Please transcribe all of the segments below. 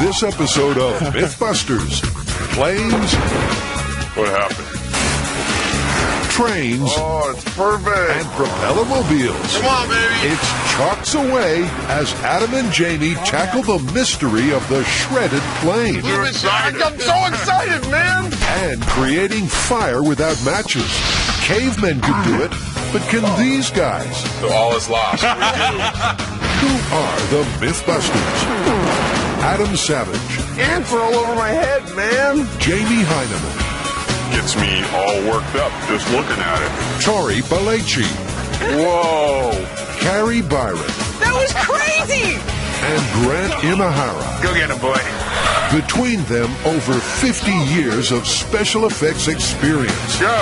this episode of Mythbusters. Planes. What happened? Trains. Oh, it's perfect. And propeller-mobiles. Come on, baby. It's chalks away as Adam and Jamie tackle the mystery of the shredded plane. I'm so excited, man. And creating fire without matches. Cavemen could do it, but can these guys? So all is lost. Who are the Mythbusters? Adam Savage. Ants are all over my head, man. Jamie Heineman. Gets me all worked up just looking at it. Tori Balaci. Whoa. Carrie Byron. That was crazy! And Grant Imahara. Go get him, boy. Between them, over 50 years of special effects experience. Go.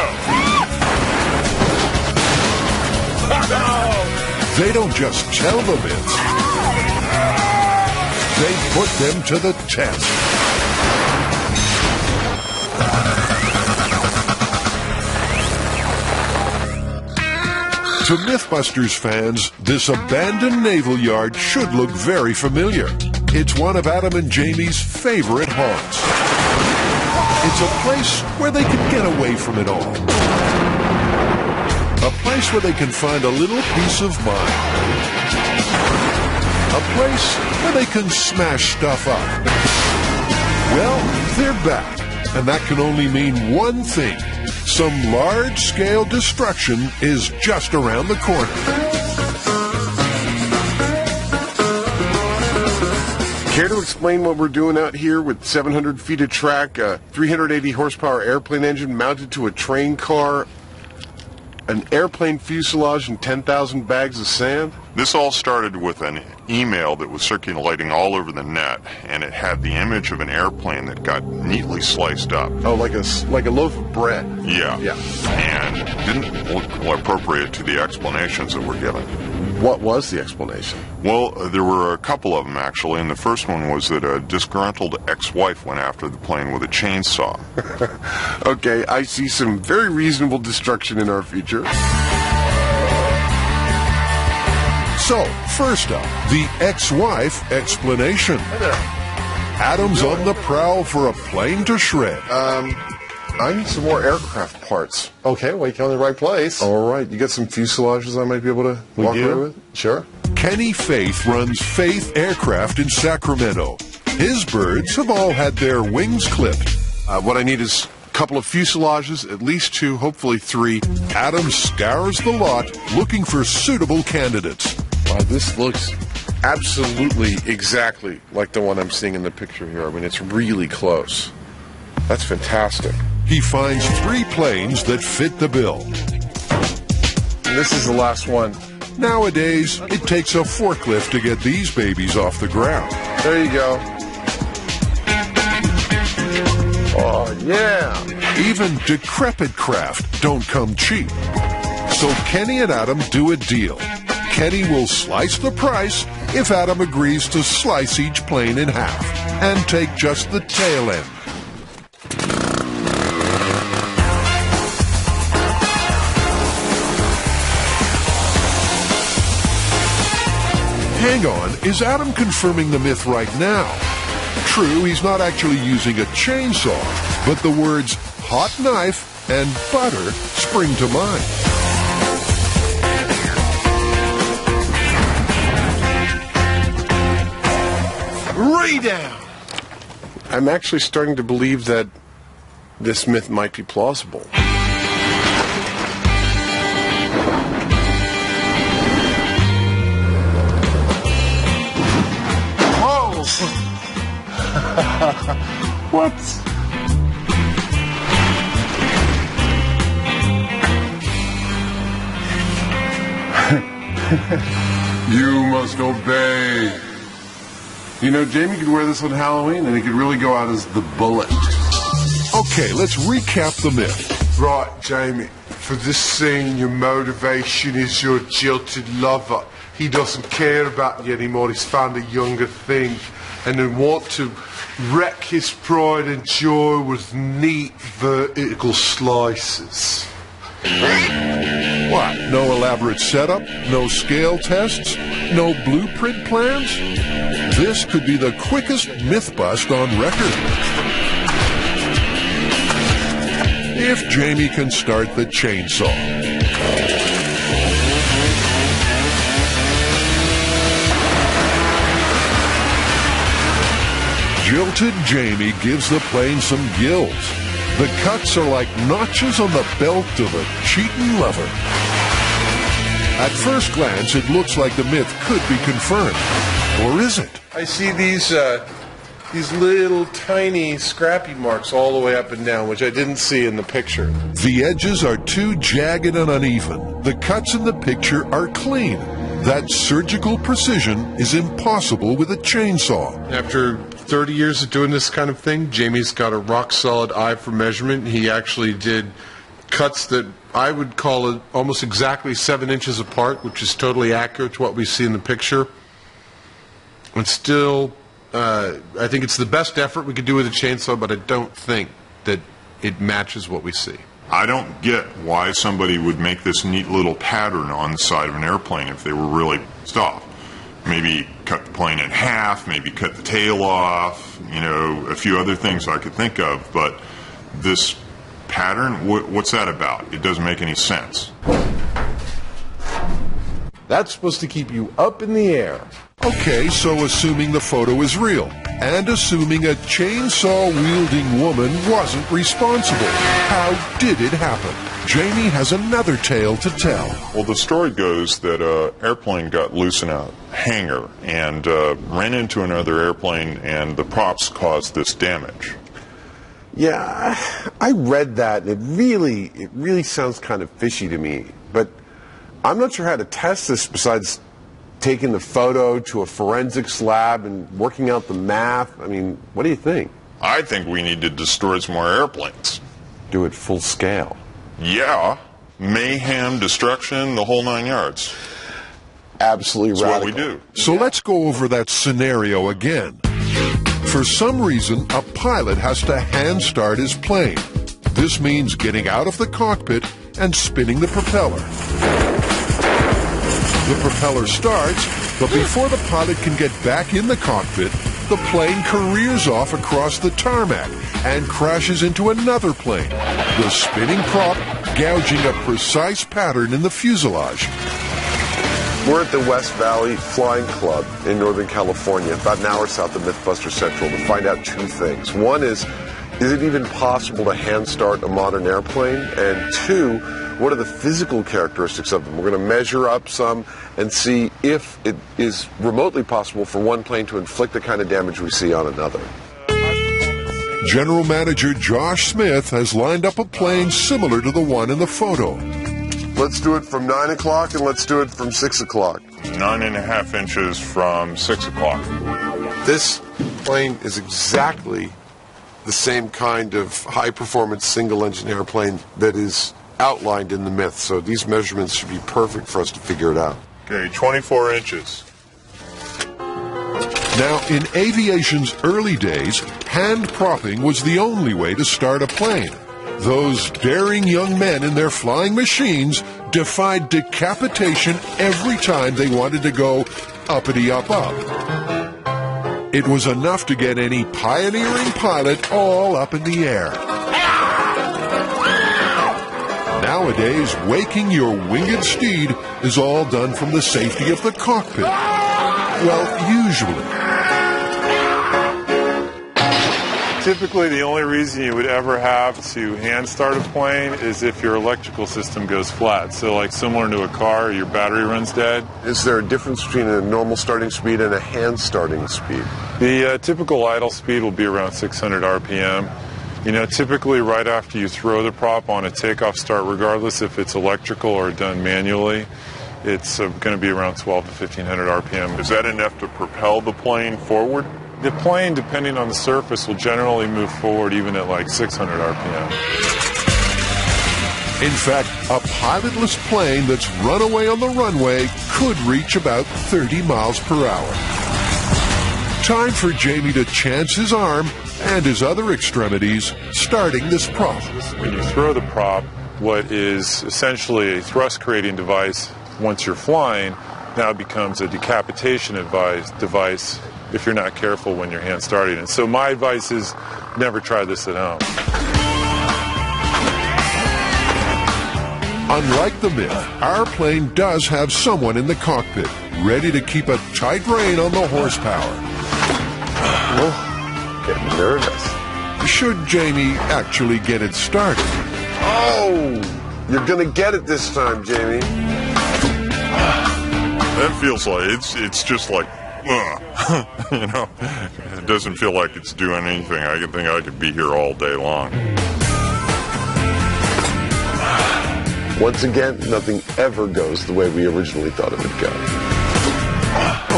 They don't just tell the myths. They put them to the test. To Mythbusters fans, this abandoned naval yard should look very familiar. It's one of Adam and Jamie's favorite haunts. It's a place where they can get away from it all. A place where they can find a little peace of mind. A place where they can smash stuff up. Well, they're back, and that can only mean one thing. Some large-scale destruction is just around the corner. Care to explain what we're doing out here with 700 feet of track, a 380 horsepower airplane engine mounted to a train car, an airplane fuselage, and 10,000 bags of sand? This all started with an email that was circulating all over the net, and it had the image of an airplane that got neatly sliced up. Oh, like a loaf of bread. Yeah. Yeah. And didn't look appropriate to the explanations that were given. What was the explanation? Well, there were a couple of them, actually, and the first one was that a disgruntled ex-wife went after the plane with a chainsaw. Okay, I see some very reasonable destruction in our future. So, first up, the ex-wife explanation. Adam's on the prowl for a plane to shred. I need some more aircraft parts. Okay, well, you're in the right place. All right, you got some fuselages I might be able to walk away with? Sure. Kenny Faith runs Faith Aircraft in Sacramento. His birds have all had their wings clipped. What I need is a couple of fuselages, at least 2, hopefully 3. Adam scours the lot looking for suitable candidates. Wow, this looks absolutely exactly like the one I'm seeing in the picture here. I mean, it's really close. That's fantastic. He finds 3 planes that fit the bill. And this is the last one. Nowadays, it takes a forklift to get these babies off the ground. There you go. Oh, yeah. Even decrepit craft don't come cheap. So Kenny and Adam do a deal. Kenny will slice the price if Adam agrees to slice each plane in half and take just the tail end. Hang on, is Adam confirming the myth right now? True, he's not actually using a chainsaw, but the words hot knife and butter spring to mind. Way down! I'm actually starting to believe that this myth might be plausible. Whoa! What? You must obey. You know, Jamie could wear this on Halloween and he could really go out as the Bullet. Okay, let's recap the myth. Right, Jamie. For this scene, your motivation is your jilted lover. He doesn't care about you anymore. He's found a younger thing. And they want to wreck his pride and joy with neat vertical slices. What? No elaborate setup? No scale tests? No blueprint plans? This could be the quickest myth bust on record. If Jamie can start the chainsaw. Jilted Jamie gives the plane some gills. The cuts are like notches on the belt of a cheating lover. At first glance, it looks like the myth could be confirmed. Or is it? I see these little tiny scrappy marks all the way up and down, which I didn't see in the picture. The edges are too jagged and uneven. The cuts in the picture are clean. That surgical precision is impossible with a chainsaw. After 30 years of doing this kind of thing, Jamie's got a rock-solid eye for measurement. He actually did cuts that I would call it almost exactly 7 inches apart, which is totally accurate to what we see in the picture. And still, I think it's the best effort we could do with a chainsaw, but I don't think that it matches what we see. I don't get why somebody would make this neat little pattern on the side of an airplane if they were really pissed off. Maybe cut the plane in half, maybe cut the tail off, a few other things I could think of, but this pattern, what's that about? It doesn't make any sense. That's supposed to keep you up in the air. Okay, so assuming the photo is real, and assuming a chainsaw-wielding woman wasn't responsible, how did it happen? Jamie has another tale to tell. Well, the story goes that an airplane got loose in a hangar and ran into another airplane, and the props caused this damage. Yeah, I read that, and it really sounds kind of fishy to me. But I'm not sure how to test this besides taking the photo to a forensics lab and working out the math. I mean, what do you think? I think we need to destroy some more airplanes. Do it full scale. Yeah. Mayhem, destruction, the whole 9 yards. Absolutely That's radical. what we do. So let's go over that scenario again. For some reason, a pilot has to hand start his plane. This means getting out of the cockpit and spinning the propeller. The propeller starts, but before the pilot can get back in the cockpit, the plane careers off across the tarmac and crashes into another plane, the spinning prop gouging a precise pattern in the fuselage. We're at the West Valley Flying Club in Northern California, about an hour south of Mythbusters Central, to find out 2 things. One is it even possible to hand start a modern airplane? And 2, what are the physical characteristics of them? We're going to measure up some and see if it is remotely possible for one plane to inflict the kind of damage we see on another. General Manager Josh Smith has lined up a plane similar to the one in the photo. Let's do it from 9 o'clock and let's do it from 6 o'clock. 9.5 inches from 6 o'clock. This plane is exactly the same kind of high-performance single-engine airplane that is outlined in the myth, so these measurements should be perfect for us to figure it out. Okay, 24 inches. Now, in aviation's early days, hand propping was the only way to start a plane. Those daring young men in their flying machines defied decapitation every time they wanted to go uppity up up. It was enough to get any pioneering pilot all up in the air. Nowadays, waking your winged steed is all done from the safety of the cockpit. Well, usually. Typically, the only reason you would ever have to hand start a plane is if your electrical system goes flat. So like similar to a car, your battery runs dead. Is there a difference between a normal starting speed and a hand starting speed? The typical idle speed will be around 600 RPM. Typically right after you throw the prop on a takeoff start, regardless if it's electrical or done manually, it's going to be around 12 to 1500 RPM. Is that enough to propel the plane forward? The plane, depending on the surface, will generally move forward even at like 600 RPM. In fact, a pilotless plane that's run away on the runway could reach about 30 miles per hour. Time for Jamie to chance his arm and his other extremities, starting this prop. When you throw the prop, what is essentially a thrust-creating device once you're flying, now becomes a decapitation device if you're not careful when you're hand starting it. So my advice is never try this at home. Unlike the Myth, our plane does have someone in the cockpit ready to keep a tight rein on the horsepower. Oh, getting nervous. Should Jamie actually get it started. Oh, you're going to get it this time, Jamie. That feels like it's just like, you know, it doesn't feel like it's doing anything. I think I could be here all day long. Once again, nothing ever goes the way we originally thought it would go.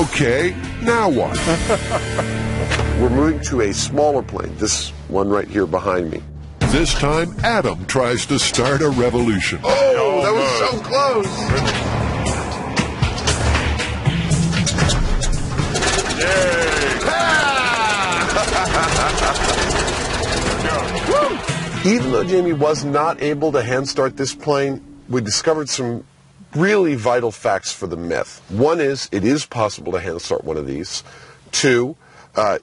Okay, now what? We're moving to a smaller plane, this one right here behind me. This time, Adam tries to start a revolution. Oh, that was so close! Even though Jamie was not able to hand start this plane, we discovered some really vital facts for the Myth. One is, it is possible to hand start one of these. Two,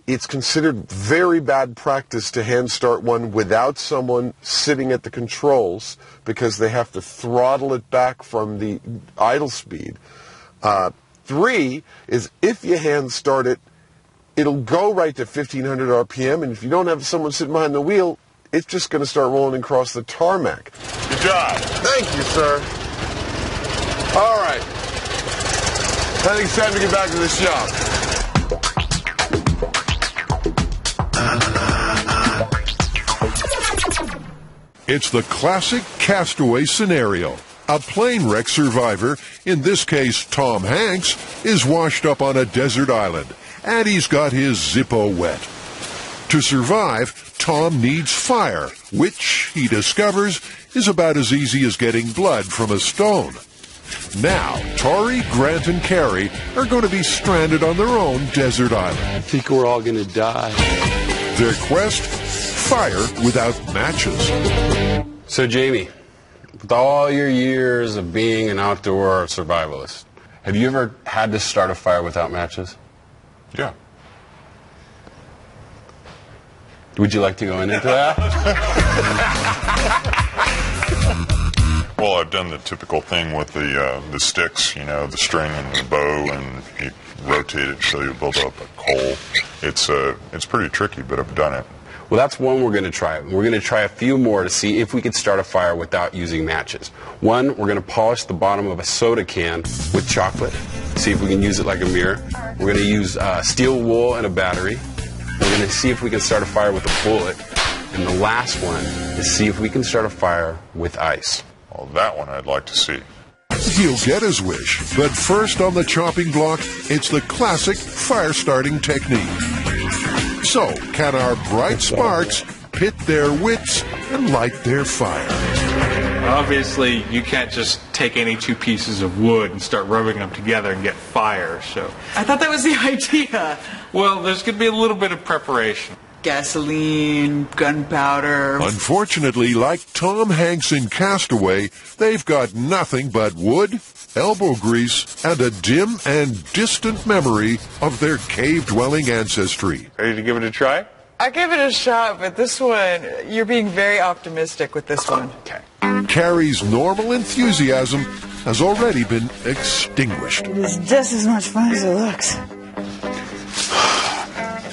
it's considered very bad practice to hand start one without someone sitting at the controls because they have to throttle it back from the idle speed. Three is, if you hand start it, it'll go right to 1500 RPM, and if you don't have someone sitting behind the wheel, it's just going to start rolling across the tarmac. Good job. Thank you, sir. All right. I think it's time to get back to the shop. It's the classic castaway scenario. A plane wreck survivor, in this case Tom Hanks, is washed up on a desert island, and he's got his Zippo wet. To survive, Tom needs fire, which, he discovers, is about as easy as getting blood from a stone. Now, Tori, Grant, and Carrie are going to be stranded on their own desert island. I think we're all going to die. Their quest? Fire without matches. So, Jamie, with all your years of being an outdoor survivalist, have you ever had to start a fire without matches? Yeah. Would you like to go into that? Well, I've done the typical thing with the sticks, you know, the string and the bow, and you rotate it so you build up a coal. It's pretty tricky, but I've done it. Well, that's one we're going to try. We're going to try a few more to see if we could start a fire without using matches. One, we're going to polish the bottom of a soda can with chocolate, see if we can use it like a mirror. We're going to use steel wool and a battery. We're going to see if we can start a fire with a bullet. And the last one is see if we can start a fire with ice. Well, that one I'd like to see. He'll get his wish, but first on the chopping block, it's the classic fire-starting technique. So, can our bright sparks pit their wits and light their fire? Obviously, you can't just take any two pieces of wood and start rubbing them together and get fire, so... I thought that was the idea. Well, there's going to be a little bit of preparation. Gasoline, gunpowder. Unfortunately, like Tom Hanks in Castaway, they've got nothing but wood, elbow grease, and a dim and distant memory of their cave-dwelling ancestry. Ready to give it a try? I gave it a shot, but this one, you're being very optimistic with this one. Okay. Carrie's normal enthusiasm has already been extinguished. It is just as much fun as it looks.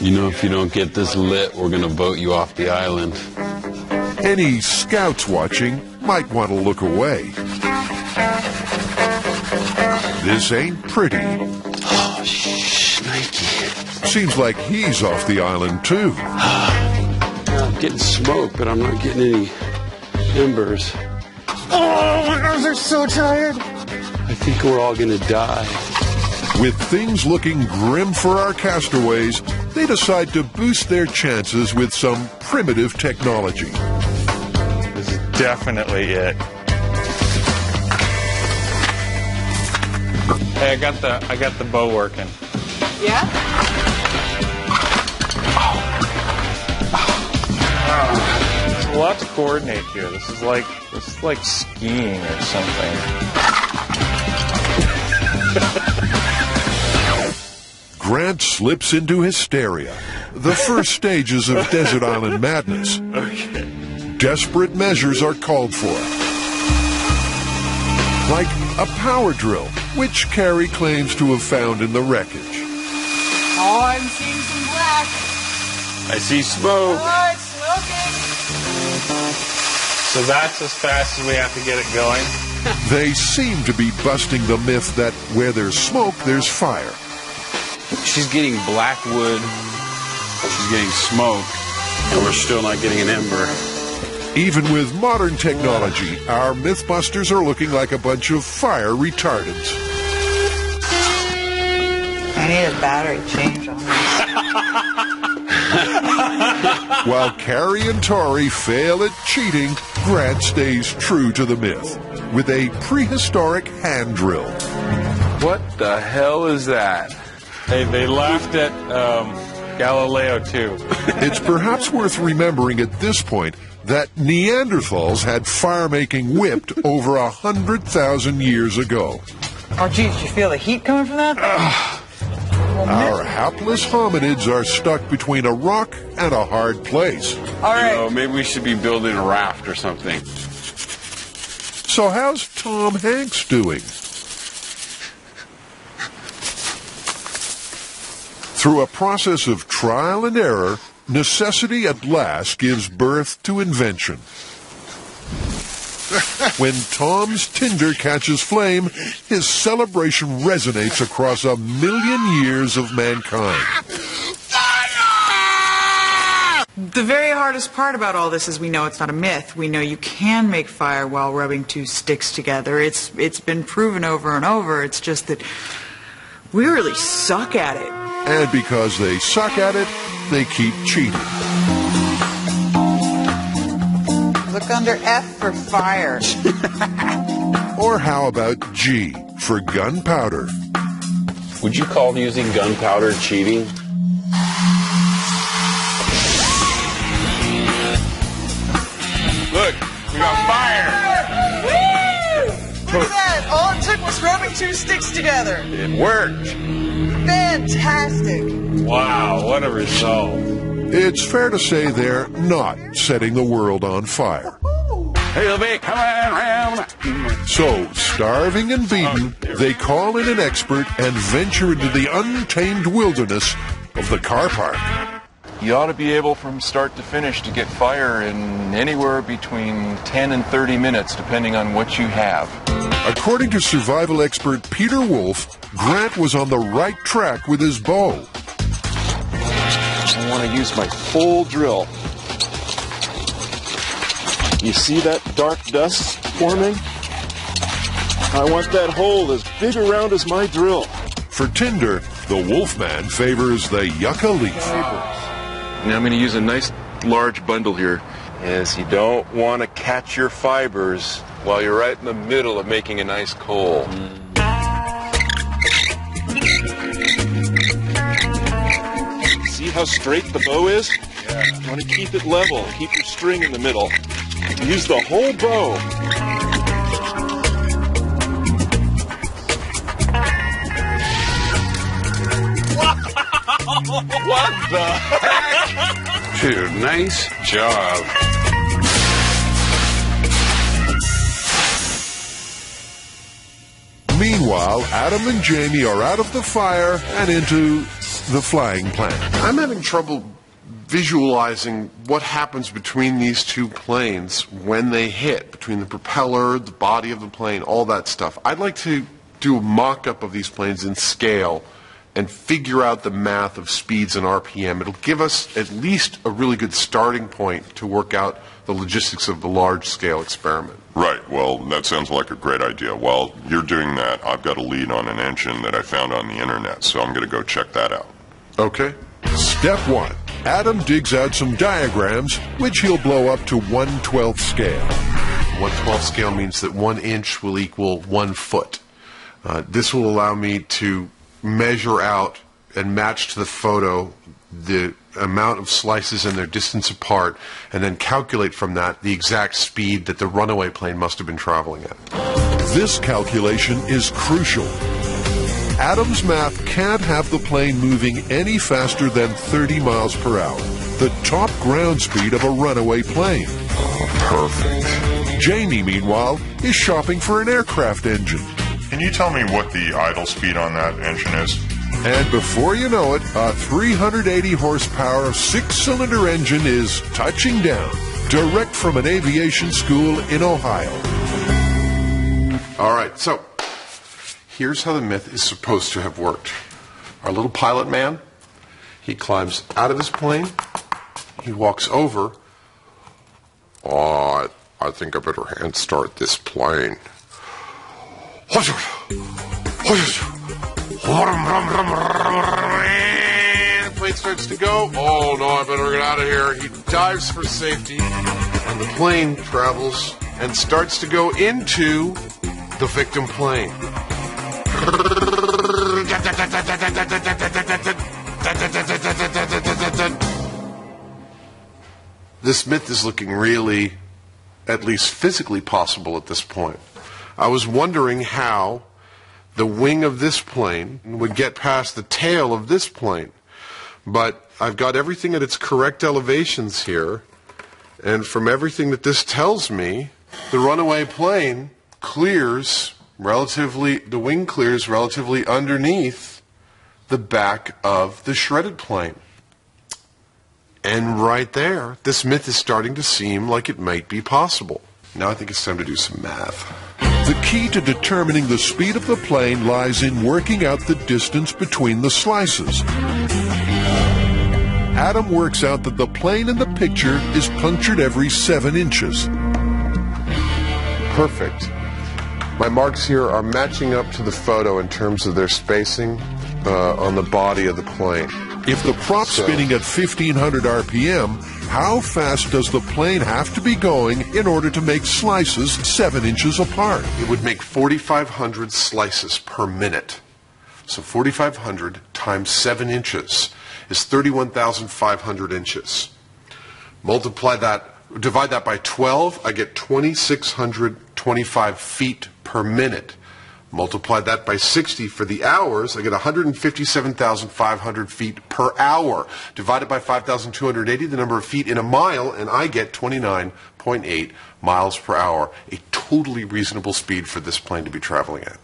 You know, if you don't get this lit, we're going to vote you off the island. Any scouts watching might want to look away. This ain't pretty. Oh, shnikey. Seems like he's off the island, too. I'm getting smoke, but I'm not getting any embers. Oh, my arms are so tired. I think we're all going to die. With things looking grim for our castaways, they decide to boost their chances with some primitive technology. This is definitely it. Hey, I got the bow working. Yeah? There's a lot to coordinate here. This is like skiing or something. Grant slips into hysteria. The first stages of desert island madness. Desperate measures are called for. Like a power drill, which Carrie claims to have found in the wreckage. Oh, I'm seeing some black. I see smoke. Oh, it's smoking. So that's as fast as we have to get it going. They seem to be busting the myth that where there's smoke, there's fire. She's getting black wood, she's getting smoke, and we're still not getting an ember. Even with modern technology, our Mythbusters are looking like a bunch of fire retardants. I need a battery change on this. While Carrie and Tori fail at cheating, Grant stays true to the myth with a prehistoric hand drill. What the hell is that? They laughed at Galileo, too. It's perhaps worth remembering at this point that Neanderthals had fire-making whipped over 100,000 years ago. Oh, geez, did you feel the heat coming from that? Our hapless hominids are stuck between a rock and a hard place. All right. Maybe we should be building a raft or something. So how's Tom Hanks doing? Through a process of trial and error, necessity at last gives birth to invention. When Tom's tinder catches flame, his celebration resonates across 1,000,000 years of mankind. The very hardest part about all this is we know it's not a myth. We know you can make fire while rubbing two sticks together. It's been proven over and over. It's just that we really suck at it. And because they suck at it, they keep cheating. Look under F for fire. Or how about G for gunpowder? Would you call using gunpowder cheating? Look, we got fire! Woo! Look at that! All it took was rubbing two sticks together. It worked. Fantastic. Wow, what a result. It's fair to say they're not setting the world on fire. He'll be coming around. So, starving and beaten, they call in an expert and venture into the untamed wilderness of the car park. You ought to be able from start to finish to get fire in anywhere between 10 and 30 minutes, depending on what you have. According to survival expert Peter Wolf, Grant was on the right track with his bow. I want to use my full drill. You see that dark dust forming? I want that hole as big around as my drill. For tinder, the Wolfman favors the yucca leaf. Now I'm going to use a nice large bundle here, as you don't want to catch your fibers while you're right in the middle of making a nice coal. See how straight the bow is? Yeah. You want to keep it level. Keep your string in the middle. Use the whole bow. What the heck? Dude, nice job. Meanwhile, Adam and Jamie are out of the fire and into the flying plane. I'm having trouble visualizing what happens between these two planes when they hit, between the propeller, the body of the plane, all that stuff. I'd like to do a mock-up of these planes in scale and figure out the math of speeds and RPM. It'll give us at least a really good starting point to work out the logistics of the large-scale experiment. Right. Well, that sounds like a great idea. While you're doing that, I've got a lead on an engine that I found on the internet, so I'm going to go check that out. Okay. Step 1. Adam digs out some diagrams, which he'll blow up to 1/12 scale. 1/12 scale means that 1 inch will equal 1 foot. This will allow me to measure out and match to the photo the amount of slices and their distance apart, and then calculate from that the exact speed that the runaway plane must have been traveling at. This calculation is crucial. Adam's math can't have the plane moving any faster than 30 miles per hour, the top ground speed of a runaway plane. Perfect. Jamie, meanwhile, is shopping for an aircraft engine. Can you tell me what the idle speed on that engine is? And before you know it, a 380 horsepower six-cylinder engine is touching down, direct from an aviation school in Ohio. All right, so here's how the myth is supposed to have worked. Our little pilot man, he climbs out of his plane, he walks over. Oh, I think I better hand start this plane. The plane starts to go. Oh no, I better get out of here. He dives for safety, and the plane travels and starts to go into the victim plane. This myth is looking really, at least physically possible at this point. I was wondering how the wing of this plane would get past the tail of this plane. But I've got everything at its correct elevations here, and from everything that this tells me, the runaway plane clears relatively, the wing clears relatively underneath the back of the shredded plane. And right there, this myth is starting to seem like it might be possible. Now I think it's time to do some math. The key to determining the speed of the plane lies in working out the distance between the slices. Adam works out that the plane in the picture is punctured every 7 inches. Perfect. My marks here are matching up to the photo in terms of their spacing on the body of the plane. If the prop's spinning at 1,500 RPM, how fast does the plane have to be going in order to make slices 7 inches apart? It would make 4,500 slices per minute. So 4,500 times 7 inches is 31,500 inches. Multiply that, divide that by 12, I get 2,625 feet per minute. Multiply that by 60 for the hours, I get 157,500 feet per hour. Divide it by 5,280, the number of feet in a mile, and I get 29.8 miles per hour. A totally reasonable speed for this plane to be traveling at.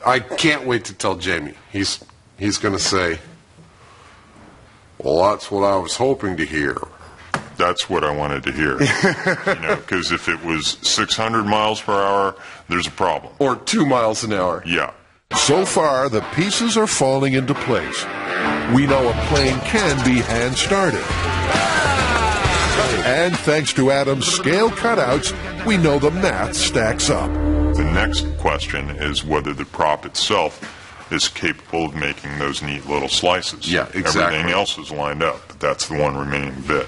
I can't wait to tell Jamie. He's going to say, Well, that's what I was hoping to hear. That's what I wanted to hear. Because if it was 600 miles per hour, there's a problem. or 2 miles an hour. Yeah. So far, the pieces are falling into place. We know a plane can be hand-started. And thanks to Adam's scale cutouts, we know the math stacks up. The next question is whether the prop itself is capable of making those neat little slices. Yeah, exactly. Everything else is lined up, but that's the one remaining bit.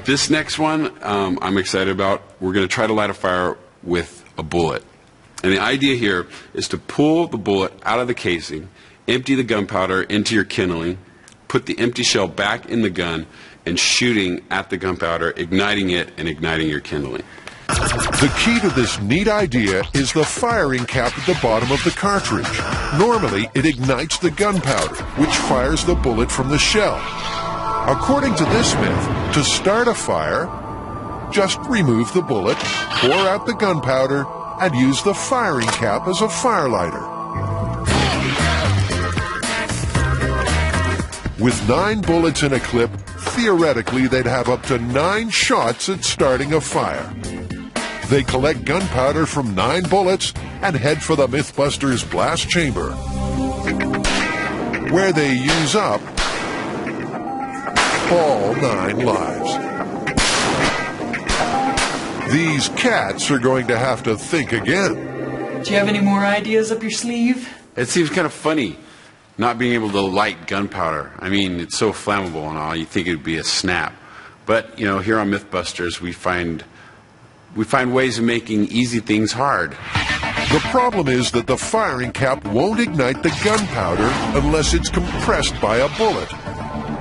This next one I'm excited about. We're going to try to light a fire with a bullet. And the idea here is to pull the bullet out of the casing, empty the gunpowder into your kindling, put the empty shell back in the gun, and shooting at the gunpowder, igniting it, and igniting your kindling. The key to this neat idea is the firing cap at the bottom of the cartridge. Normally, it ignites the gunpowder, which fires the bullet from the shell. According to this myth, to start a fire, just remove the bullet, pour out the gunpowder, and use the firing cap as a firelighter. With 9 bullets in a clip, theoretically they'd have up to 9 shots at starting a fire. They collect gunpowder from 9 bullets and head for the Mythbusters blast chamber, where they use up all 9 lives. These cats are going to have to think again. Do you have any more ideas up your sleeve? It seems kind of funny not being able to light gunpowder. I mean, it's so flammable and all, you think it would be a snap. But, you know, here on Mythbusters, we find ways of making easy things hard. The problem is that the firing cap won't ignite the gunpowder unless it's compressed by a bullet.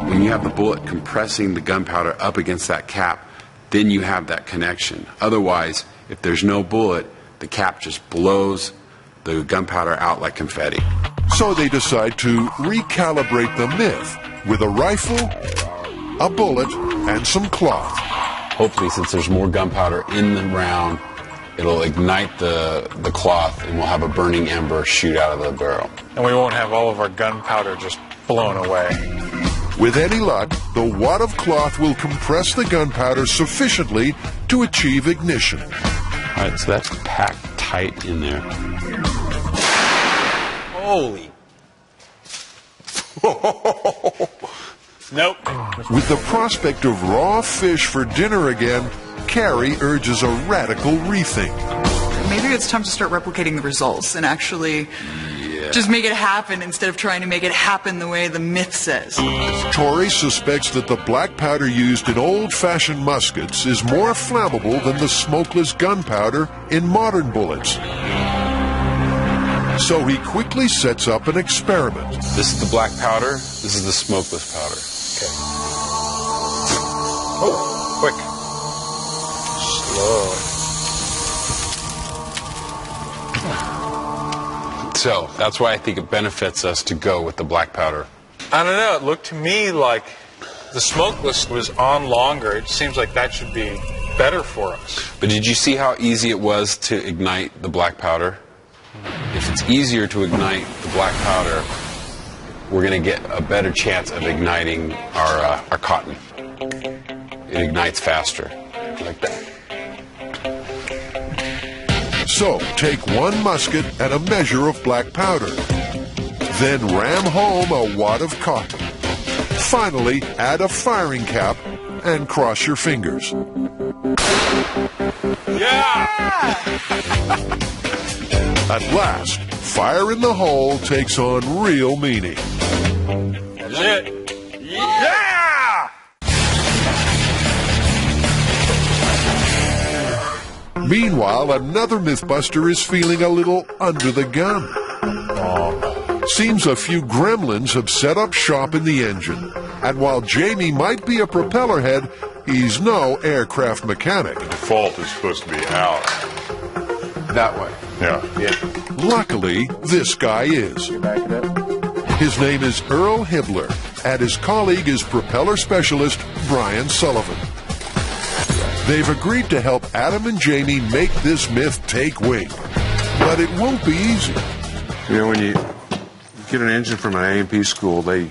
When you have the bullet compressing the gunpowder up against that cap, then you have that connection. Otherwise, if there's no bullet, the cap just blows the gunpowder out like confetti. So they decide to recalibrate the myth with a rifle, a bullet, and some cloth. Hopefully, since there's more gunpowder in the round, it'll ignite the cloth and we'll have a burning ember shoot out of the barrel. And we won't have all of our gunpowder just blown away. With any luck, the wad of cloth will compress the gunpowder sufficiently to achieve ignition. All right, so that's packed tight in there. Holy. Nope. With the prospect of raw fish for dinner again, Carrie urges a radical rethink. Maybe it's time to start replicating the results and actually just make it happen instead of trying to make it happen the way the myth says. Tori suspects that the black powder used in old-fashioned muskets is more flammable than the smokeless gunpowder in modern bullets. So he quickly sets up an experiment. This is the black powder. This is the smokeless powder. Okay. Oh, quick. Slow. So that's why I think it benefits us to go with the black powder. I don't know. It looked to me like the smokeless was on longer. It seems like that should be better for us. But did you see how easy it was to ignite the black powder? If it's easier to ignite the black powder, we're going to get a better chance of igniting our cotton. It ignites faster, like that. So, take one musket and a measure of black powder. Then ram home a wad of cotton. Finally, add a firing cap and cross your fingers. Yeah! At last, fire in the hole takes on real meaning. That's it. Yeah! Meanwhile, another Mythbuster is feeling a little under the gun. Seems a few gremlins have set up shop in the engine. And while Jamie might be a propeller head, he's no aircraft mechanic. The default is supposed to be out. That way. Yeah. Luckily, this guy is. His name is Earl Hibbler, and his colleague is propeller specialist Brian Sullivan. They've agreed to help Adam and Jamie make this myth take wing. But it won't be easy. You know, when you get an engine from an A&P school, you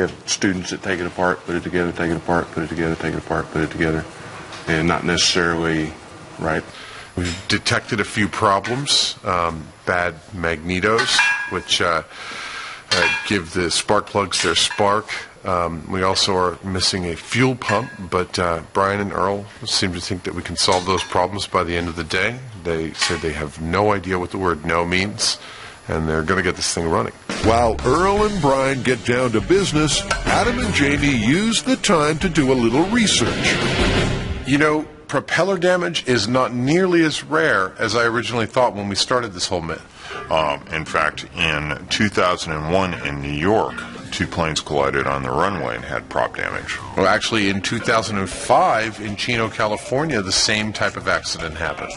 have students that take it apart, put it together, take it apart, put it together, take it apart, put it together, and not necessarily right. We've detected a few problems, bad magnetos, which give the spark plugs their spark. We also are missing a fuel pump, but Brian and Earl seem to think that we can solve those problems by the end of the day. They said they have no idea what the word no means, and they're going to get this thing running. While Earl and Brian get down to business, Adam and Jamie use the time to do a little research. You know, propeller damage is not nearly as rare as I originally thought when we started this whole myth. In fact, in 2001 in New York, two planes collided on the runway and had prop damage. Well, actually, in 2005 in Chino, California, the same type of accident happened.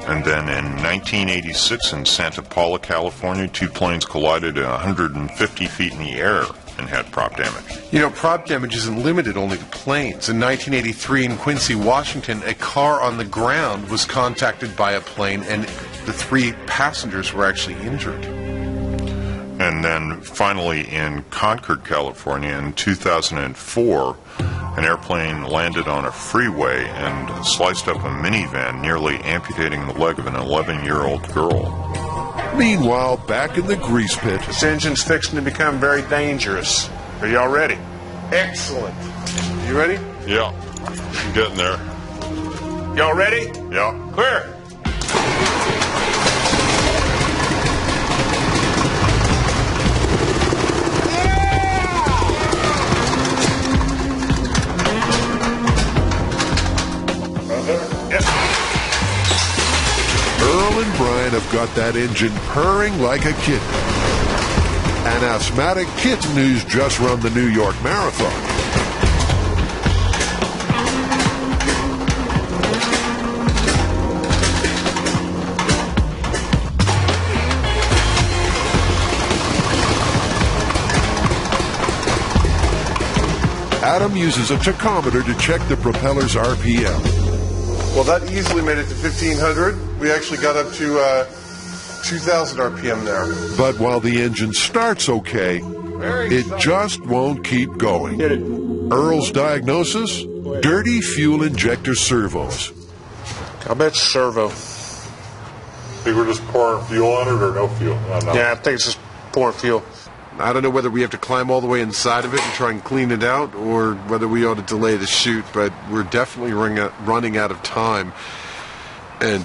And then in 1986 in Santa Paula, California, two planes collided at 150 feet in the air and had prop damage. You know, prop damage isn't limited only to planes. In 1983 in Quincy, Washington, a car on the ground was contacted by a plane, and the 3 passengers were actually injured. And then finally in Concord, California in 2004, an airplane landed on a freeway and sliced up a minivan, nearly amputating the leg of an 11-year-old girl. Meanwhile, back in the grease pit, This engine's fixing to become very dangerous. Are y'all ready? Excellent. You ready? Yeah, I'm getting there. Y'all ready? Yeah. Clear. Earl and Brian can have got that engine purring like a kitten. An asthmatic kitten who's just run the New York Marathon. Adam uses a tachometer to check the propeller's RPM. Well, that easily made it to 1,500. We actually got up to 2,000 RPM there. But while the engine starts okay, it just won't keep going. Earl's diagnosis? Dirty fuel injector servos. I bet servo. Think we're just pouring fuel on it or no fuel? No. Yeah, I think it's just pouring fuel. I don't know whether we have to climb all the way inside of it and try and clean it out, or whether we ought to delay the shoot, but we're definitely running out of time. And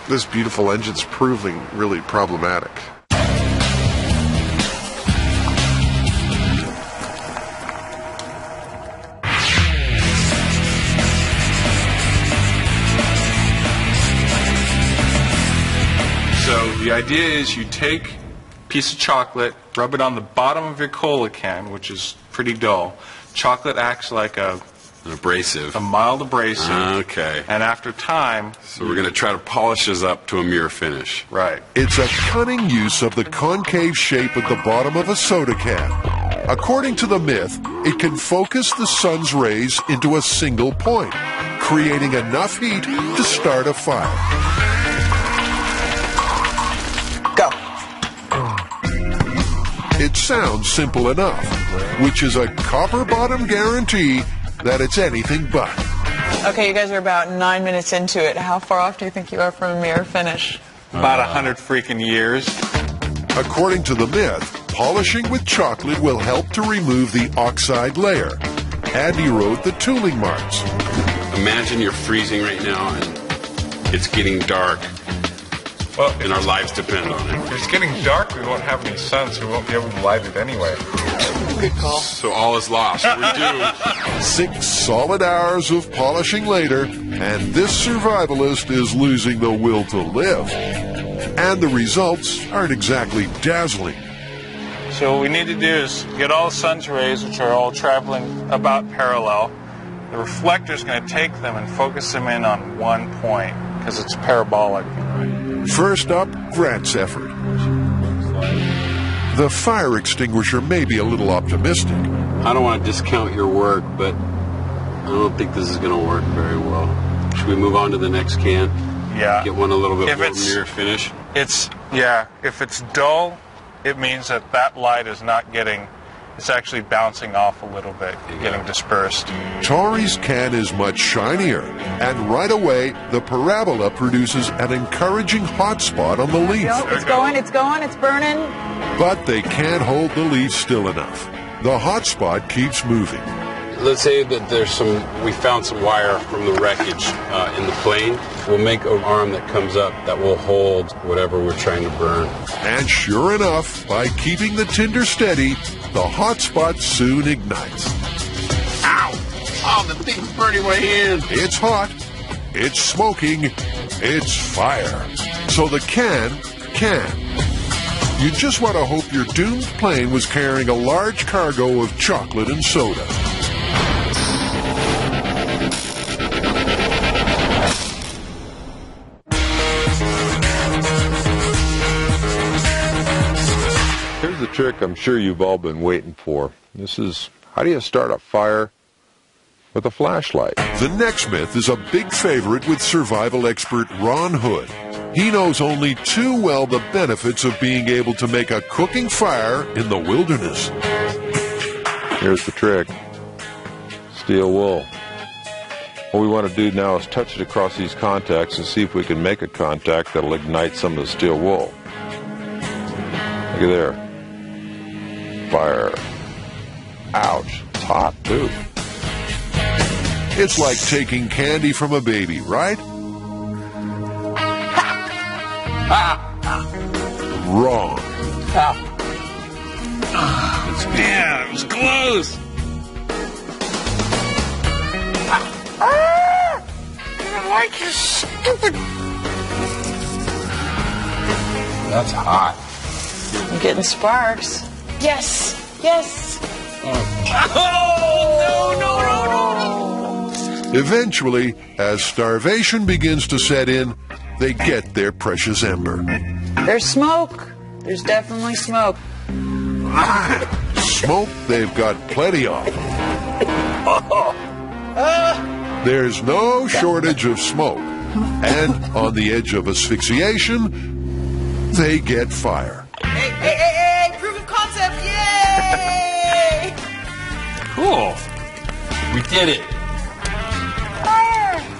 this beautiful engine's proving really problematic. So the idea is you take a piece of chocolate, rub it on the bottom of your cola can, which is pretty dull. Chocolate acts like An abrasive. a mild abrasive. Okay. And after time... So we're going to try to polish this up to a mirror finish. Right. It's a cunning use of the concave shape at the bottom of a soda can. According to the myth, it can focus the sun's rays into a single point, creating enough heat to start a fire. Go. It sounds simple enough, which is a copper-bottom guarantee that it's anything but. Okay, you guys are about 9 minutes into it. How far off do you think you are from a mirror finish? About 100 freaking years. According to the myth, polishing with chocolate will help to remove the oxide layer and erode the tooling marks. Imagine you're freezing right now and it's getting dark. Well, And our lives depend on it. if it's getting dark, we won't have any sun, so we won't be able to light it anyway. Good call. So all is lost. We're doomed. 6 solid hours of polishing later, and this survivalist is losing the will to live. And the results aren't exactly dazzling. So what we need to do is get all the sun's rays, which are all traveling about parallel. The reflector's going to take them and focus them in on one point, because it's parabolic. First up, Grant's effort. The fire extinguisher may be a little optimistic. I don't want to discount your work, but I don't think this is going to work very well. Should we move on to the next can? Yeah. Get one a little bit If more it's- mirror finish? If it's dull, it means that light is not getting, it's actually bouncing off a little bit, getting dispersed. Tori's can is much shinier, and right away, the parabola produces an encouraging hot spot on the leaf. Nope, it's going, it's burning. But they can't hold the leaf still enough. The hot spot keeps moving. Let's say that we found some wire from the wreckage in the plane. We'll make an arm that comes up that will hold whatever we're trying to burn. And sure enough, by keeping the tinder steady, the hot spot soon ignites. Ow! Oh, the thing's burning my hand! It's hot, it's smoking, it's fire. So the can. You just want to hope your doomed plane was carrying a large cargo of chocolate and soda. Here's the trick I'm sure you've all been waiting for. This is, how do you start a fire with a flashlight? The next myth is a big favorite with survival expert Ron Hood. He knows only too well the benefits of being able to make a cooking fire in the wilderness. Here's the trick. Steel wool. What we want to do now is touch it across these contacts and see if we can make a contact that'll ignite some of the steel wool. Look at there. Fire. Ouch. It's hot, too. It's like taking candy from a baby, right? Wrong. Yeah, it was close! I don't like you, stupid. that's hot. I'm getting sparks. Yes, yes. Oh, no, no, no, no. Eventually, as starvation begins to set in, they get their precious ember. There's smoke. There's definitely smoke. Smoke they've got plenty of. There's no shortage of smoke. And on the edge of asphyxiation, they get fire. Hey, proof of concept, yay! Cool. We did it.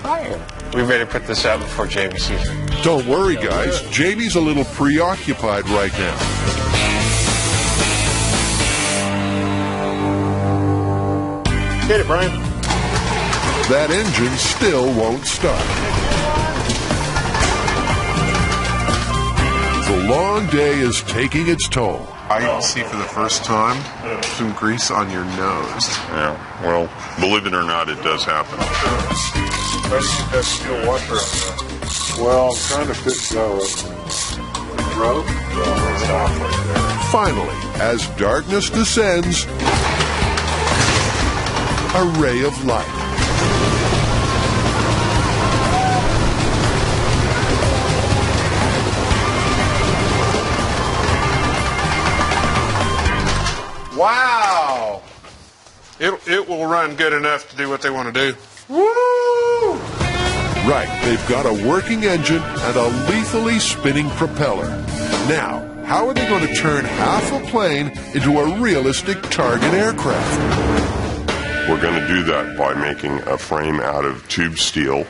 Fire. We better put this out before Jamie sees it. Don't worry, guys. Jamie's a little preoccupied right now. Hit it, Brian. That engine still won't start. The long day is taking its toll. I see for the first time some grease on your nose. Yeah, well, believe it or not, it does happen. Well, I'm trying to fit Finally, as darkness descends, a ray of light. Wow! It will run good enough to do what they want to do. Woo! Right, they've got a working engine and a lethally spinning propeller. Now, how are they going to turn half a plane into a realistic target aircraft? We're going to do that by making a frame out of tube steel.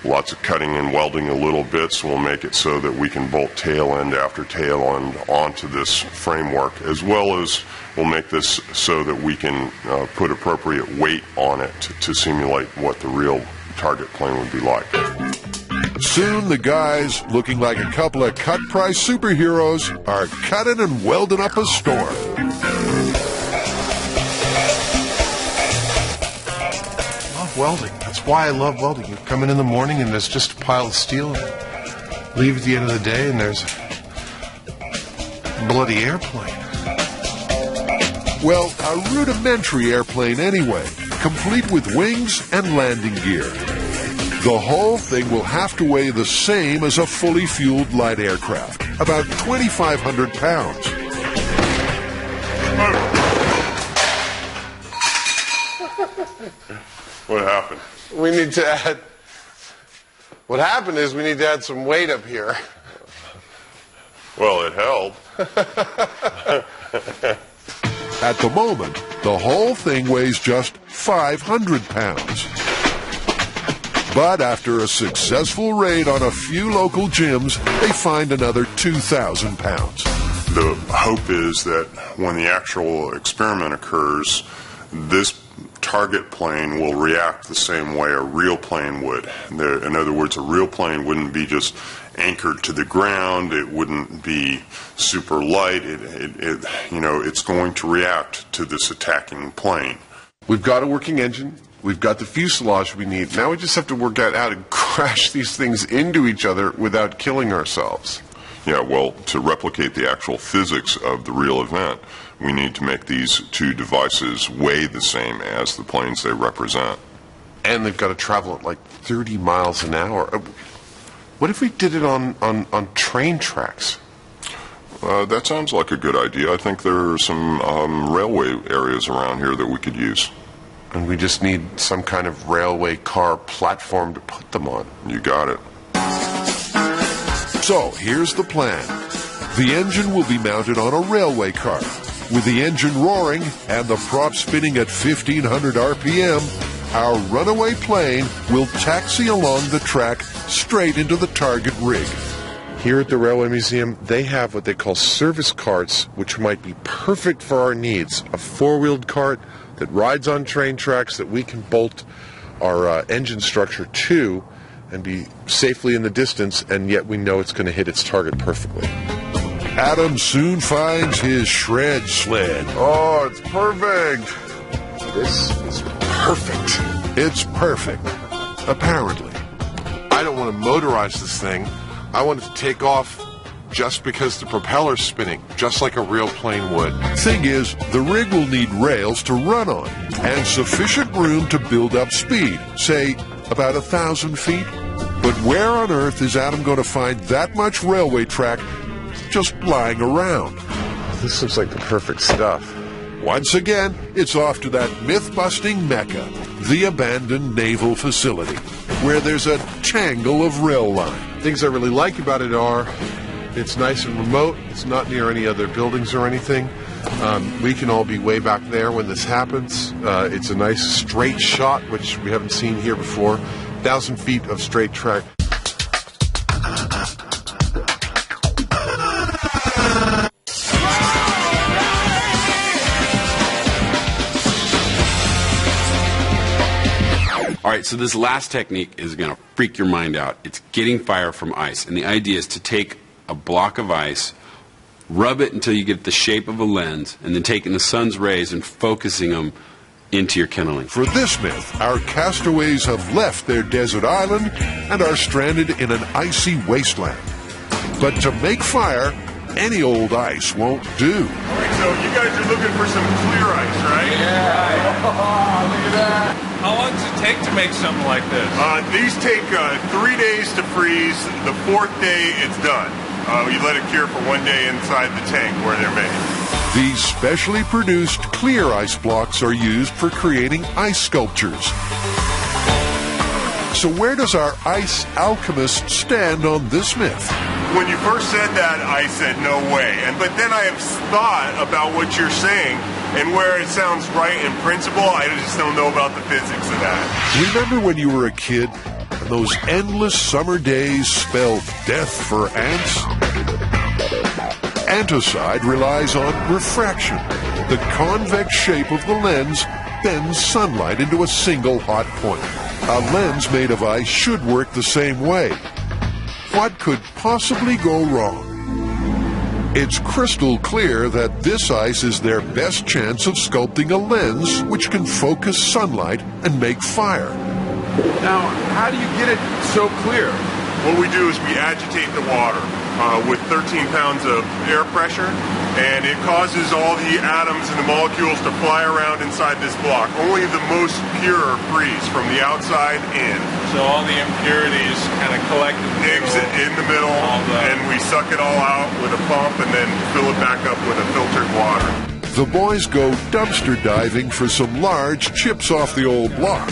Lots of cutting and welding a little bits will make it so that we can bolt tail end after tail end onto this framework, as well as we'll make this so that we can put appropriate weight on it to simulate what the real target plane would be like. Soon the guys, looking like a couple of cut-price superheroes, are cutting and welding up a storm. welding. That's why I love welding. You come in the morning and there's just a pile of steel. Leave at the end of the day and there's a bloody airplane. Well, a rudimentary airplane anyway, complete with wings and landing gear. The whole thing will have to weigh the same as a fully fueled light aircraft, about 2,500 pounds. What happened? We need to add... What happened is we need to add some weight up here. Well, it held. At the moment, the whole thing weighs just 500 pounds. But after a successful raid on a few local gyms, they find another 2,000 pounds. The hope is that when the actual experiment occurs, this target plane will react the same way a real plane would. In other words, a real plane wouldn't be just anchored to the ground. It wouldn't be super light. It's going to react to this attacking plane. We've got a working engine. We've got the fuselage we need. Now we just have to work out how to crash these things into each other without killing ourselves. Yeah, well, to replicate the actual physics of the real event, we need to make these two devices weigh the same as the planes they represent. And they've got to travel at like 30 miles an hour. What if we did it on train tracks? That sounds like a good idea. I think there are some railway areas around here that we could use. And we just need some kind of railway car platform to put them on. You got it. So, here's the plan. The engine will be mounted on a railway car. With the engine roaring and the prop spinning at 1,500 RPM, our runaway plane will taxi along the track straight into the target rig. Here at the Railway Museum, they have what they call service carts, which might be perfect for our needs. A four-wheeled cart that rides on train tracks that we can bolt our engine structure to and be safely in the distance, and yet we know it's going to hit its target perfectly. Adam soon finds his shred sled. Oh, it's perfect. This is perfect. It's perfect, apparently. I don't want to motorize this thing. I want it to take off just because the propeller's spinning, just like a real plane would. Thing is, the rig will need rails to run on and sufficient room to build up speed, say about 1,000 feet. But where on earth is Adam going to find that much railway track just lying around? This looks like the perfect stuff. Once again, it's off to that myth-busting mecca, the abandoned naval facility, where there's a tangle of rail line. Things I really like about it are it's nice and remote. It's not near any other buildings or anything. We can all be way back there when this happens. It's a nice straight shot, which we haven't seen here before. 1,000 feet of straight track. All right, so this last technique is going to freak your mind out. It's getting fire from ice. And the idea is to take a block of ice, rub it until you get the shape of a lens, and then taking the sun's rays and focusing them into your kindling. For this myth, our castaways have left their desert island and are stranded in an icy wasteland. But to make fire, any old ice won't do. All right, so you guys are looking for some clear ice, right? Yeah. Oh, look at that. How long does it take to make something like this? These take 3 days to freeze. The 4th day, it's done. You let it cure for 1 day inside the tank where they're made. These specially produced clear ice blocks are used for creating ice sculptures. So where does our ice alchemist stand on this myth? When you first said that, I said no way. But then I have thought about what you're saying, and where it sounds right in principle, I just don't know about the physics of that. Remember when you were a kid and those endless summer days spelled death for ants? Antocide relies on refraction. The convex shape of the lens bends sunlight into a single hot point. A lens made of ice should work the same way. What could possibly go wrong? It's crystal clear that this ice is their best chance of sculpting a lens which can focus sunlight and make fire. Now, how do you get it so clear? What we do is we agitate the water with 13 pounds of air pressure, and it causes all the atoms and the molecules to fly around inside this block. Only the most pure freeze from the outside in. So all the impurities kind of collect in the middle, and we suck it all out with a pump and then fill it back up with a filtered water. The boys go dumpster diving for some large chips off the old block.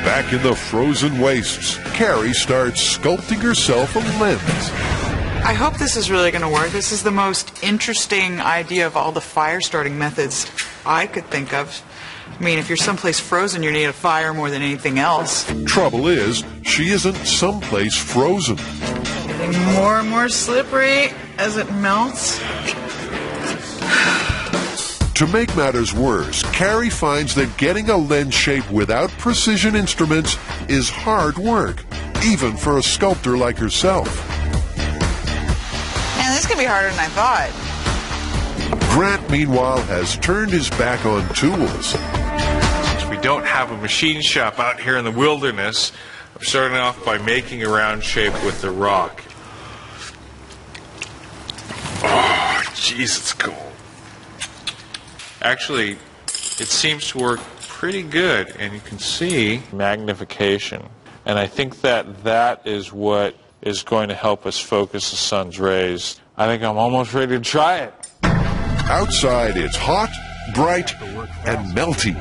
Back in the frozen wastes, Carrie starts sculpting herself a lens. I hope this is really going to work. This is the most interesting idea of all the fire starting methods I could think of. I mean, if you're someplace frozen, you need a fire more than anything else. Trouble is, she isn't someplace frozen. Getting more and more slippery as it melts. To make matters worse, Carrie finds that getting a lens shape without precision instruments is hard work, even for a sculptor like herself. Man, this could be harder than I thought. Grant, meanwhile, has turned his back on tools. Since we don't have a machine shop out here in the wilderness, I'm starting off by making a round shape with the rock. Oh, jeez, it's cold. Actually, it seems to work pretty good, and you can see magnification. And I think that is what is going to help us focus the sun's rays. I think I'm almost ready to try it. Outside, it's hot, bright, and melty.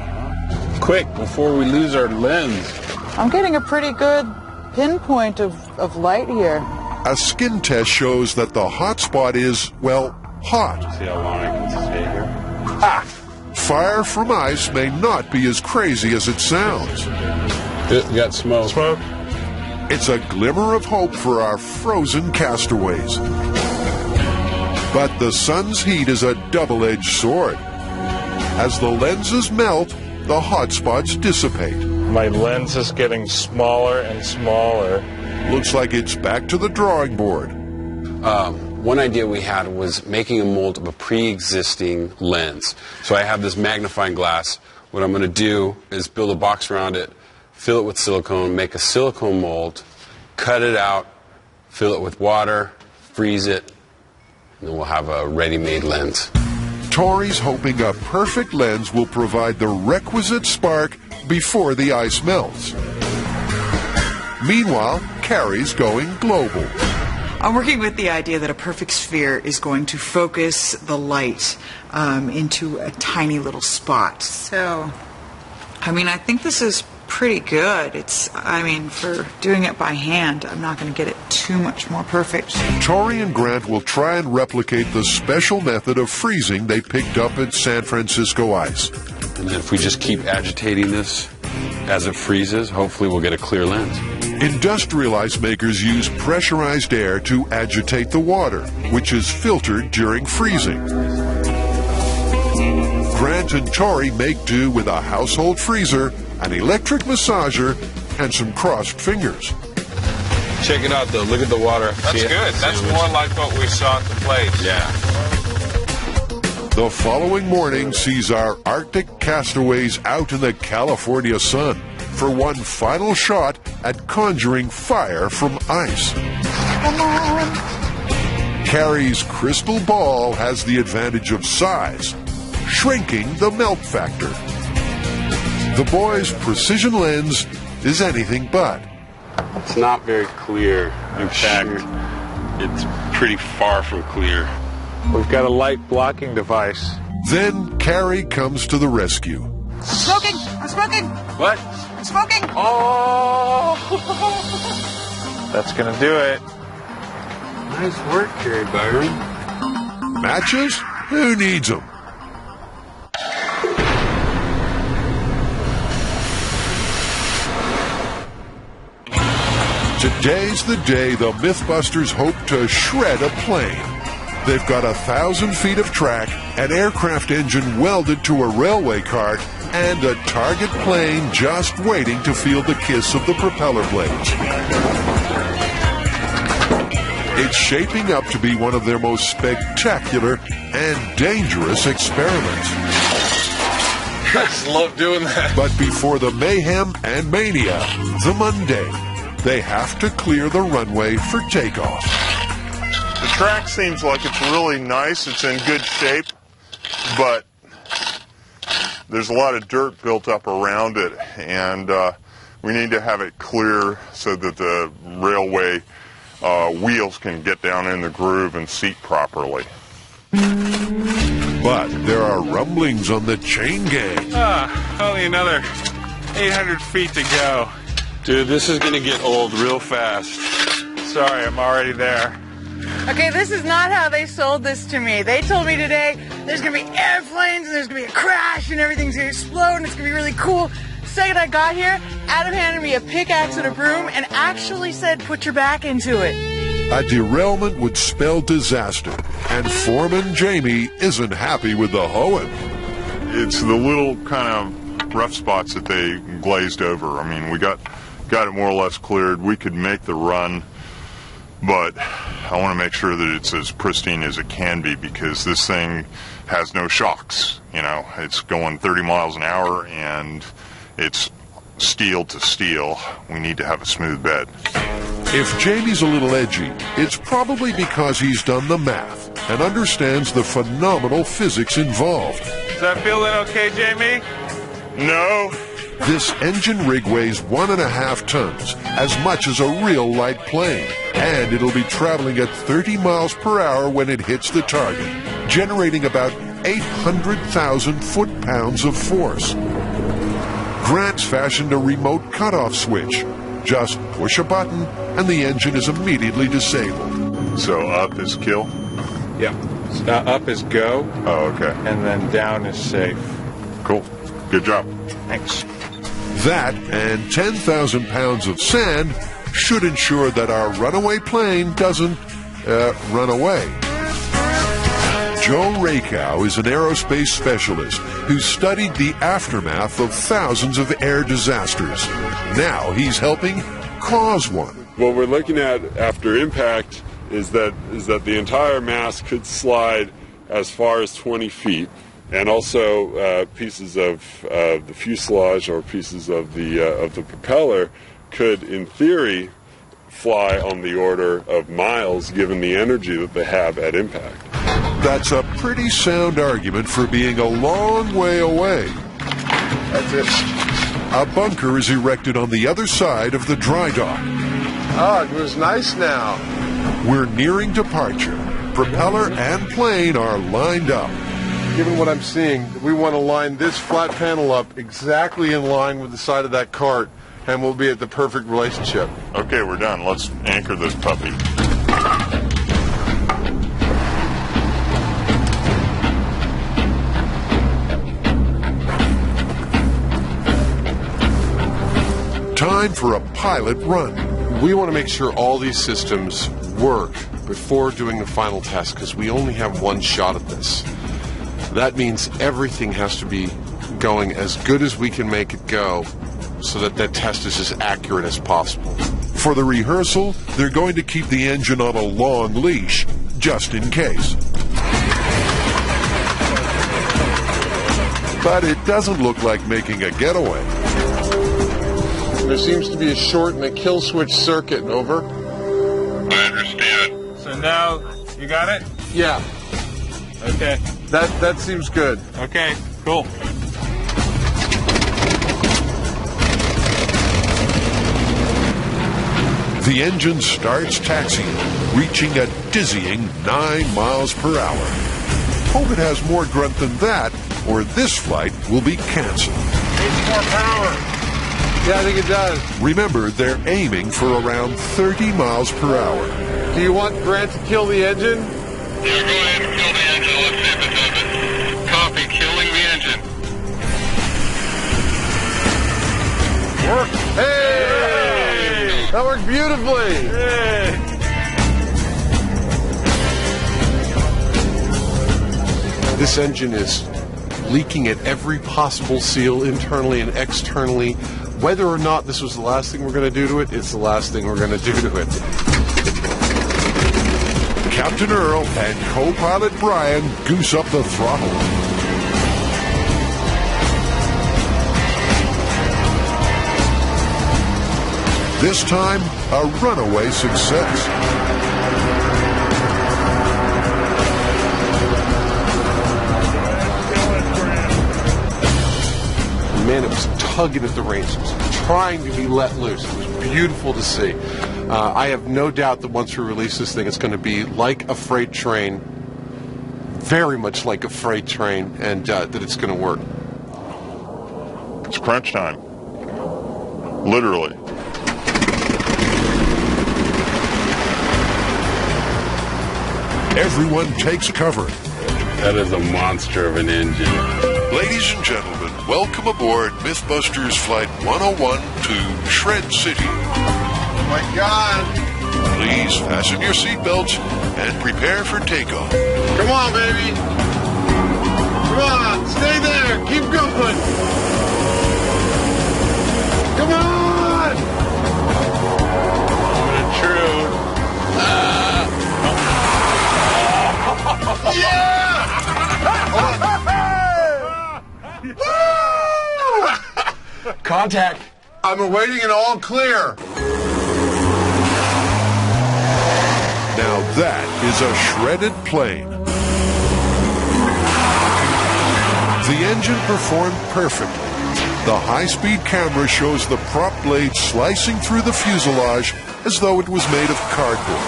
Quick, before we lose our lens. I'm getting a pretty good pinpoint of light here. A skin test shows that the hot spot is, well, hot. See how long I can stay here? Ah! Fire from ice may not be as crazy as it sounds. It got smoke. Smoke? It's a glimmer of hope for our frozen castaways. But the sun's heat is a double-edged sword. As the lenses melt, the hot spots dissipate. My lens is getting smaller and smaller. Looks like it's back to the drawing board. One idea we had was making a mold of a pre-existing lens. So I have this magnifying glass. What I'm going to do is build a box around it, fill it with silicone, make a silicone mold, cut it out, fill it with water, freeze it, and then we'll have a ready-made lens. Tori's hoping a perfect lens will provide the requisite spark before the ice melts. Meanwhile, Carrie's going global. I'm working with the idea that a perfect sphere is going to focus the light into a tiny little spot. So, I think this is pretty good. For doing it by hand, I'm not going to get it too much more perfect. Tori and Grant will try and replicate the special method of freezing they picked up at San Francisco Ice. And then if we just keep agitating this as it freezes, hopefully we'll get a clear lens. Industrial ice makers use pressurized air to agitate the water, which is filtered during freezing. Grant and Tori make do with a household freezer, an electric massager, and some crossed fingers. Check it out, though. Look at the water. That's good. That's more like what we saw at the place. Yeah. The following morning sees our Arctic castaways out in the California sun for one final shot at conjuring fire from ice. Come on! Carrie's crystal ball has the advantage of size, shrinking the melt factor. The boys' precision lens is anything but. It's not very clear. In fact, it's pretty far from clear. We've got a light blocking device. Then Carrie comes to the rescue. Smoking! I'm smoking! What? I'm smoking! Oh! That's gonna do it. Nice work, Carrie Byron. Matches? Who needs them? Today's the day the Mythbusters hope to shred a plane. They've got 1,000 feet of track, an aircraft engine welded to a railway cart, and a target plane just waiting to feel the kiss of the propeller blades. It's shaping up to be one of their most spectacular and dangerous experiments. I just love doing that. But before the mayhem and mania, the mundane, they have to clear the runway for takeoff. The track seems like it's really nice. It's in good shape, but there's a lot of dirt built up around it, and we need to have it clear so that the railway wheels can get down in the groove and seat properly. But there are rumblings on the chain gang. Only another 800 feet to go. Dude, this is going to get old real fast. Sorry, I'm already there. Okay, this is not how they sold this to me. They told me today there's going to be airplanes and there's going to be a crash and everything's going to explode and it's going to be really cool. The second I got here, Adam handed me a pickaxe and a broom and actually said, put your back into it. A derailment would spell disaster, and Foreman Jamie isn't happy with the hoeing. It's the little kind of rough spots that they glazed over. I mean, we got it more or less cleared. We could make the run, but I want to make sure that it's as pristine as it can be because this thing has no shocks. You know, it's going 30 miles an hour and it's steel to steel. We need to have a smooth bed. If Jamie's a little edgy, it's probably because he's done the math and understands the phenomenal physics involved. Is that feeling okay, Jamie? No. This engine rig weighs 1.5 tons, as much as a real light plane, and it'll be traveling at 30 miles per hour when it hits the target, generating about 800,000 foot-pounds of force. Grant's fashioned a remote cutoff switch. Just push a button, and the engine is immediately disabled. So up is kill? Yep. Up is go. Oh, okay. And then down is safe. Cool. Good job. Thanks. That and 10,000 pounds of sand should ensure that our runaway plane doesn't run away. Joe Rakow is an aerospace specialist who studied the aftermath of thousands of air disasters. Now he's helping cause one. What we're looking at after impact is that the entire mass could slide as far as 20 feet, and also pieces of the fuselage or pieces of the propeller could, in theory, fly on the order of miles given the energy that they have at impact. That's a pretty sound argument for being a long way away. That's it. A bunker is erected on the other side of the dry dock. Oh, it was nice now. We're nearing departure. Propeller and plane are lined up. Given what I'm seeing, we want to line this flat panel up exactly in line with the side of that cart, and we'll be at the perfect relationship. Okay, we're done. Let's anchor this puppy. Time for a pilot run. We want to make sure all these systems work before doing the final test, because we only have one shot at this. That means everything has to be going as good as we can make it go so that that test is as accurate as possible. For the rehearsal, they're going to keep the engine on a long leash, just in case. But it doesn't look like making a getaway. There seems to be a short in the kill switch circuit. Over. I understand. So now, you got it? Yeah. Okay. That seems good. Okay, cool. The engine starts taxiing, reaching a dizzying 9 miles per hour. Hope it has more grunt than that, or this flight will be canceled. Needs more power. Yeah, I think it does. Remember, they're aiming for around 30 miles per hour. Do you want Grant to kill the engine? Yeah, go ahead and kill the engine. Let's see if it does it. Copy, killing the engine. Work. Hey! That worked beautifully. This engine is leaking at every possible seal, internally and externally. Whether or not this was the last thing we're going to do to it, it's the last thing we're going to do to it. Captain Earl and co-pilot Brian goose up the throttle. This time, a runaway success. Man, it was tugging at the reins. It was trying to be let loose. It was beautiful to see. I have no doubt that once we release this thing, it's going to be like a freight train, very much like a freight train, and that it's going to work. It's crunch time. Literally. Everyone takes cover. That is a monster of an engine. Ladies and gentlemen, welcome aboard Mythbusters Flight 101 to Shred City. Oh my God! Please fasten your seatbelts and prepare for takeoff. Come on, baby! Come on! Stay there! Keep going! Come on! True. Contact! I'm awaiting an all clear. Now that is a shredded plane. The engine performed perfectly. The high-speed camera shows the prop blade slicing through the fuselage as though it was made of cardboard.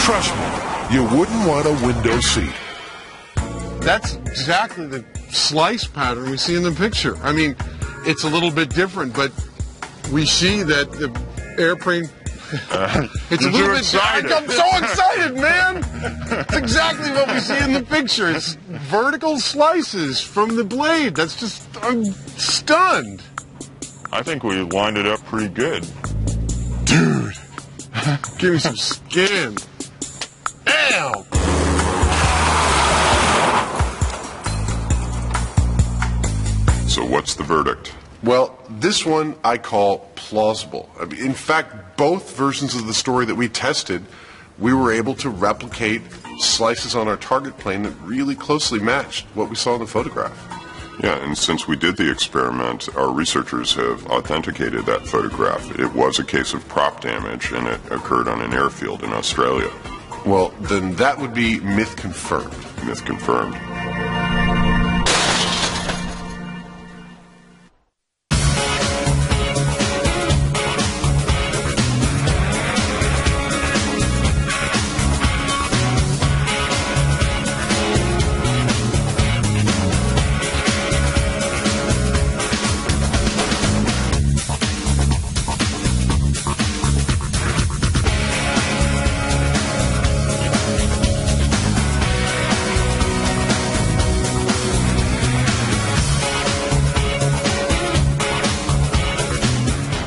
Trust me, you wouldn't want a window seat. That's exactly the slice pattern we see in the picture. I mean, it's a little bit different, but we see that the airplane... it's a little bit excited. I'm so excited, man! It's exactly what we see in the picture. It's vertical slices from the blade. That's just... I'm stunned. I think we lined it up pretty good. Dude! Give me some skin. Ow! So what's the verdict? Well, this one I call plausible. I mean, in fact, both versions of the story that we tested, we were able to replicate slices on our target plane that really closely matched what we saw in the photograph. Yeah, and since we did the experiment, our researchers have authenticated that photograph. It was a case of prop damage, and it occurred on an airfield in Australia. Well, then that would be myth confirmed. Myth confirmed.